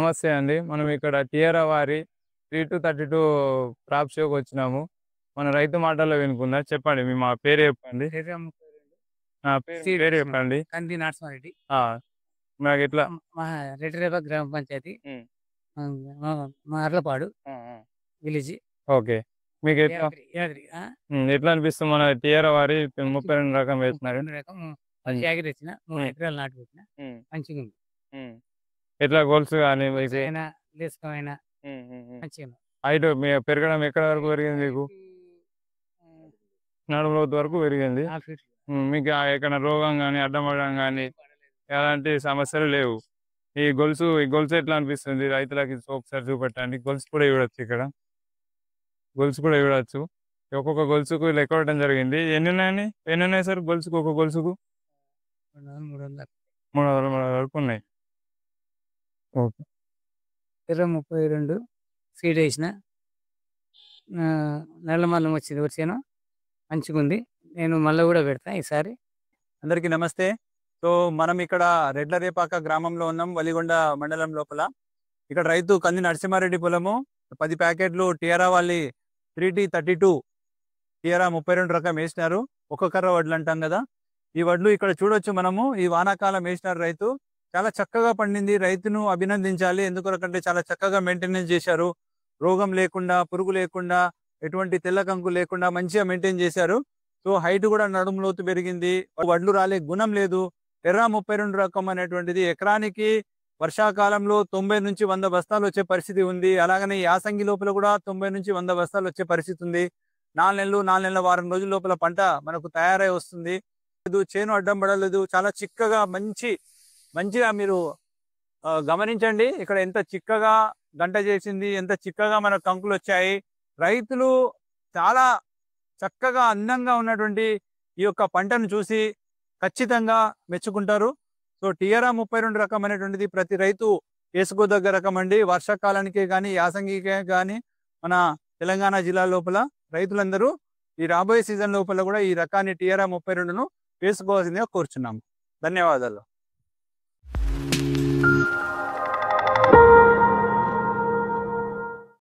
నమస్తే అండి. మనం ఇక్కడ టియరా వారి 3232 క్రాప్ షోకి వచ్చినాము. మన రైతు మాటల్లో వినుకుందాం. చెప్పండి మా పేరు చెప్పండి. పేరు చెప్పండి. కంది నరసింహారెడ్డి ఆ! మాకిట్లా మా రెడ్డిరేప గ్రామ పంచాయతీ హ్మ్. మా అర్లపాడు ఆ! ఆ! Village okay. మీకెట్లా యాదగిరి ఎట్లా అనిపిస్తుంది మన టియరా వారి 32 రకం వేస్తున్నారు? రకం హ్మ్. యాగిరి వచ్చిన 3 హ్మ్. ఎకరాలు నాటు పెట్టిన హ్మ్. మంచిగా ఉంది. హ్మ్. ఎట్లా గోల్స్ గాని ఇవి అయినా లేసుకమైనా హ్మ్. హ్మ్. హ్మ్. మంచిగా ఉంది. హైట్ పెరగడం ఎక్కడ వరకు పెరిగింది మీకు? నడుము లోతు వరకు పెరిగింది. 4 ఫీట్లు మీకు ఎక్కడైనా రోగం గాని, అడ్డం పడడం గాని ఎలాంటి సమస్యలు లేవు. ఈ గొలుసు ఎట్లా అనిపిస్తుంది రైతులకి ఒకసారి చూపెట్టండి. గొలుసు కూడా చూడొచ్చు ఇక్కడ. గొలుసు కూడా చూడొచ్చు. ఒక్కొక్క గొలుసుకు లెక్క పెట్టడం జరిగింది. ఎన్నున్నాయి సార్ గొలుసుకు? ఒక గొలుసుకు 200, 300 వరకు ఉన్నాయి. ఓకే. 32 సీడ్ వేసిన నల్ల మల్లం వచ్చింది వచ్చాను మంచిగా ఉంది. నేను మళ్ళీ కూడా పెడతా ఈసారి. అందరికీ నమస్తే. సో మనం ఇక్కడ రెడ్లరేపాక గ్రామంలో ఉన్నాం, వలిగొండ మండలం లోపల. ఇక్కడ రైతు కంది నరసింహారెడ్డి పొలము 10 ప్యాకెట్లు టియరా వాళ్ళి 3T32 టియరా 32 రకం వేసినారు. ఒక్క కర్ర వడ్లు అంటాం కదా, ఈ వడ్లు ఇక్కడ చూడొచ్చు మనము. ఈ వానాకాలం వేసినారు రైతు. చాలా చక్కగా పండింది. రైతును అభినందించాలి. ఎందుకంటే చాలా చక్కగా మెయింటెనెన్స్ చేశారు. రోగం లేకుండా, పురుగు లేకుండా, ఎటువంటి తెల్ల కంకు లేకుండా మంచిగా మెయింటైన్ చేశారు. సో హైట్ కూడా నడుము లోతు పెరిగింది. వడ్లు రాలే గుణం లేదు. ఎర్ర 32 రకం అనేటువంటిది ఎకరానికి వర్షాకాలంలో 90 నుంచి 100 బస్తాలు వచ్చే పరిస్థితి ఉంది. అలాగనే యాసంగి లోపల కూడా 90 నుంచి 100 బస్తాలు వచ్చే పరిస్థితి ఉంది. 4 నెలల వారం రోజుల లోపల పంట మనకు తయారై వస్తుంది. చేను అడ్డం పడలేదు. చాలా చిక్కగా మంచిగా మీరు గమనించండి. ఇక్కడ ఎంత చిక్కగా గంట చేసింది, ఎంత చిక్కగా మన కంకులు వచ్చాయి. రైతులు చాలా చక్కగా అందంగా ఉన్నటువంటి ఈ యొక్క పంటను చూసి ఖచ్చితంగా మెచ్చుకుంటారు. సో టియరా 32 రకం అనేటువంటిది ప్రతి రైతు వేసుకోదగ్గ రకం అండి. వర్షాకాలానికే కానీ, యాసంగికే కానీ మన తెలంగాణ జిల్లా లోపల రైతులందరూ ఈ రాబోయే సీజన్ లోపల కూడా ఈ రకాన్ని టియరా 32ను వేసుకోవాల్సిందిగా కోరుచున్నాము. ధన్యవాదాలు.